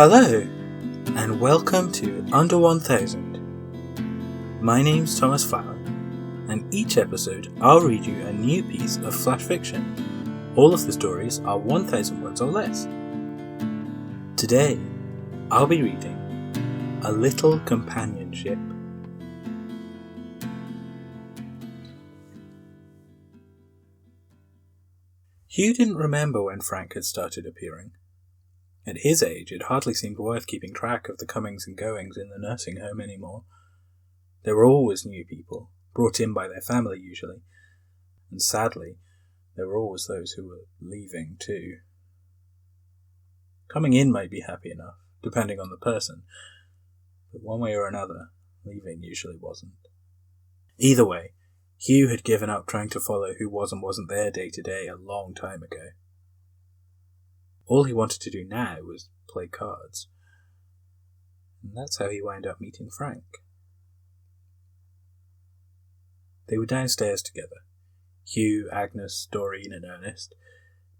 Hello, and welcome to Under 1000. My name's Thomas Flower, and each episode I'll read you a new piece of flash fiction. All of the stories are 1000 words or less. Today, I'll be reading A Little Companionship. Hugh didn't remember when Frank had started appearing. At his age, it hardly seemed worth keeping track of the comings and goings in the nursing home anymore. There were always new people, brought in by their family usually, and sadly, there were always those who were leaving too. Coming in might be happy enough, depending on the person, but one way or another, leaving usually wasn't. Either way, Hugh had given up trying to follow who was and wasn't there day to day a long time ago. All he wanted to do now was play cards. And that's how he wound up meeting Frank. They were downstairs together, Hugh, Agnes, Doreen and Ernest,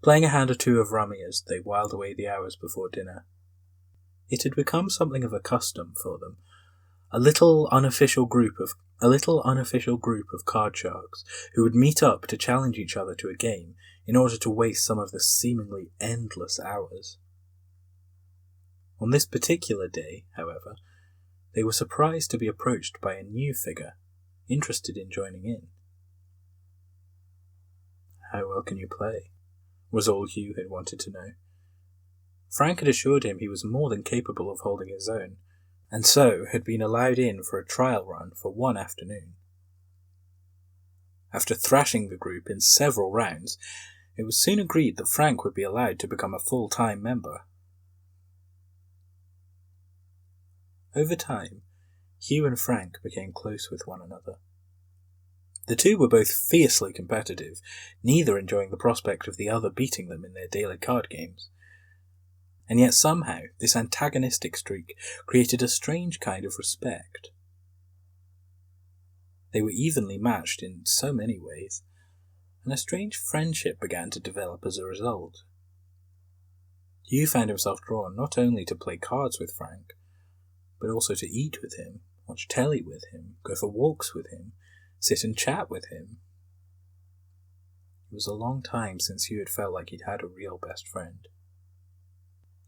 playing a hand or two of rummy as they whiled away the hours before dinner. It had become something of a custom for them, a little unofficial group of card sharks who would meet up to challenge each other to a game in order to waste some of the seemingly endless hours. On this particular day, however, they were surprised to be approached by a new figure, interested in joining in. How well can you play? Was all Hugh had wanted to know. Frank had assured him he was more than capable of holding his own, and so had been allowed in for a trial run for one afternoon. After thrashing the group in several rounds, it was soon agreed that Frank would be allowed to become a full-time member. Over time, Hugh and Frank became close with one another. The two were both fiercely competitive, neither enjoying the prospect of the other beating them in their daily card games. And yet somehow this antagonistic streak created a strange kind of respect. They were evenly matched in so many ways, and a strange friendship began to develop as a result. Hugh found himself drawn not only to play cards with Frank, but also to eat with him, watch telly with him, go for walks with him, sit and chat with him. It was a long time since Hugh had felt like he'd had a real best friend.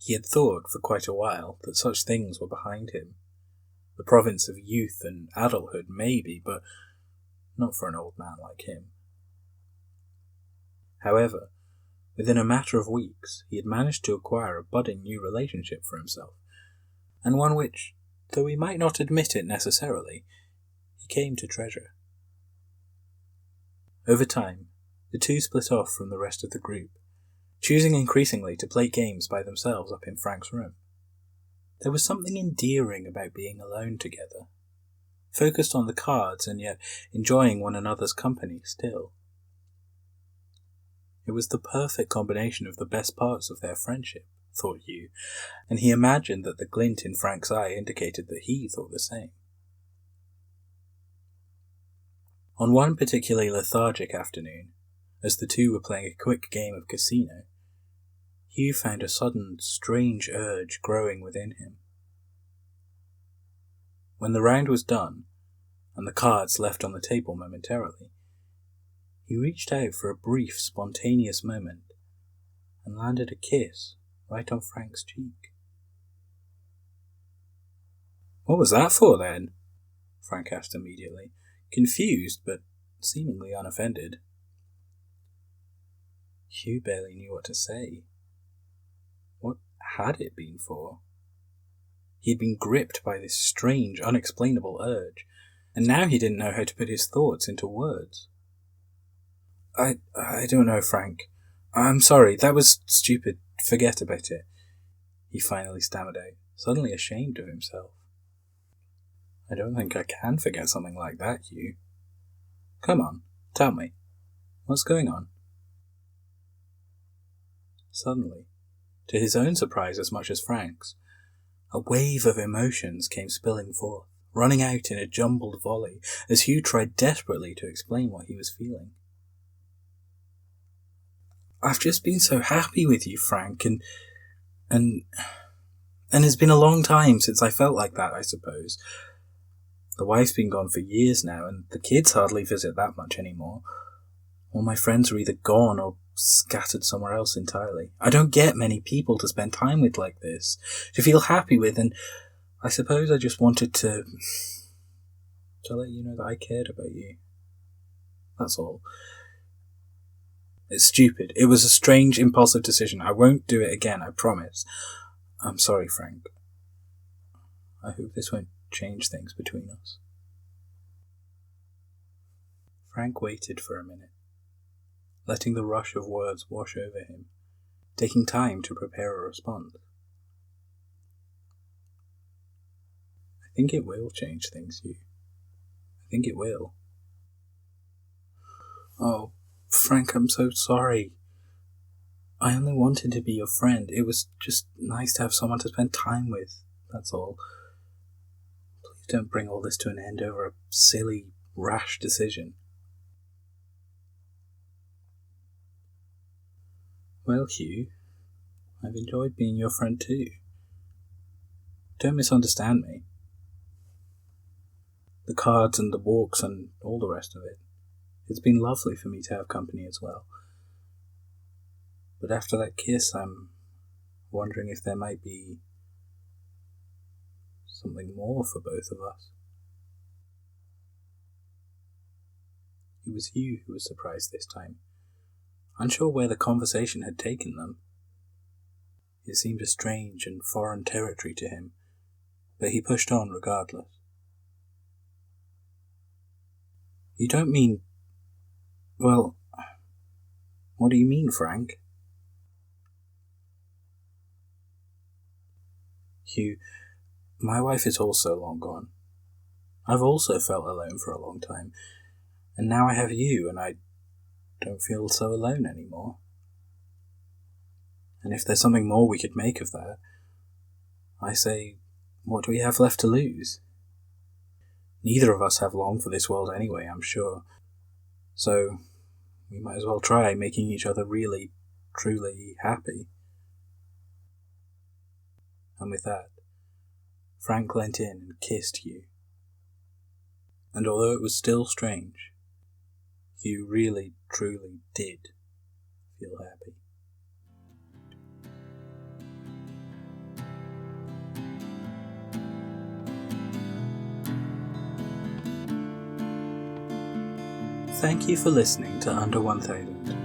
He had thought for quite a while that such things were behind him. The province of youth and adulthood maybe, but not for an old man like him. However, within a matter of weeks, he had managed to acquire a budding new relationship for himself, and one which, though he might not admit it necessarily, he came to treasure. Over time, the two split off from the rest of the group, choosing increasingly to play games by themselves up in Frank's room. There was something endearing about being alone together, focused on the cards and yet enjoying one another's company still. It was the perfect combination of the best parts of their friendship, thought Hugh, and he imagined that the glint in Frank's eye indicated that he thought the same. On one particularly lethargic afternoon, as the two were playing a quick game of casino, Hugh found a sudden, strange urge growing within him. When the round was done, and the cards left on the table momentarily, he reached out for a brief, spontaneous moment and landed a kiss right on Frank's cheek. "What was that for, then?" Frank asked immediately, confused but seemingly unoffended. Hugh barely knew what to say. What had it been for? He had been gripped by this strange, unexplainable urge, and now he didn't know how to put his thoughts into words. I don't know, Frank. I'm sorry, that was stupid. Forget about it," he finally stammered out, suddenly ashamed of himself. "I don't think I can forget something like that, Hugh. Come on, tell me. What's going on?" Suddenly, to his own surprise as much as Frank's, a wave of emotions came spilling forth, running out in a jumbled volley as Hugh tried desperately to explain what he was feeling. "I've just been so happy with you, Frank, and And it's been a long time since I felt like that, I suppose. The wife's been gone for years now, and the kids hardly visit that much anymore. All my friends are either gone or scattered somewhere else entirely. I don't get many people to spend time with like this, to feel happy with, and I suppose I just wanted to let you know that I cared about you. That's all. It's stupid. It was a strange, impulsive decision. I won't do it again, I promise. I'm sorry, Frank. I hope this won't change things between us. Frank waited for a minute, letting the rush of words wash over him, taking time to prepare a response. I think it will change things, Hugh. I think it will. Oh, Frank, I'm so sorry. I only wanted to be your friend. It was just nice to have someone to spend time with, that's all. Please don't bring all this to an end over a silly, rash decision. Well, Hugh, I've enjoyed being your friend too. Don't misunderstand me. The cards and the walks and all the rest of it. It's been lovely for me to have company as well. But after that kiss, I'm wondering if there might be something more for both of us. It was you who was surprised this time, unsure where the conversation had taken them. It seemed a strange and foreign territory to him, but he pushed on regardless. You don't mean... Well, what do you mean, Frank? Hugh, my wife is also long gone. I've also felt alone for a long time, and now I have you, and I don't feel so alone anymore. And if there's something more we could make of that, I say, what do we have left to lose? Neither of us have long for this world anyway, I'm sure. So, we might as well try making each other really, truly happy. And with that, Frank leant in and kissed Hugh. And although it was still strange, Hugh really, truly did feel happy. Thank you for listening to Under 1000.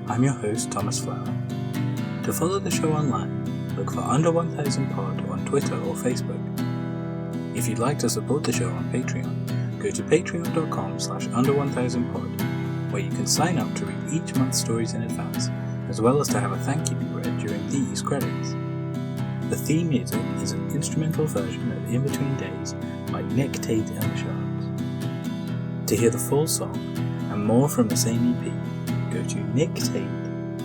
I'm your host, Thomas Flower. To follow the show online, look for Under 1000 Pod on Twitter or Facebook. If you'd like to support the show on Patreon, go to patreon.com/under1000pod, where you can sign up to read each month's stories in advance, as well as to have a thank you be read during these credits. The theme music is an instrumental version of In Between Days by Nick Tate and the Sharks. To hear the full song and more from the same EP, go to Nick Tate,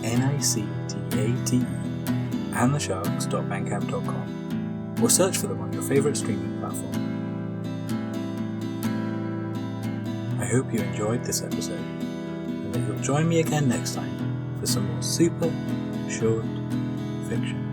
NICTATE, and thesharks.bandcamp.com, or search for them on your favourite streaming platform. I hope you enjoyed this episode, and that you'll join me again next time for some more super short fiction.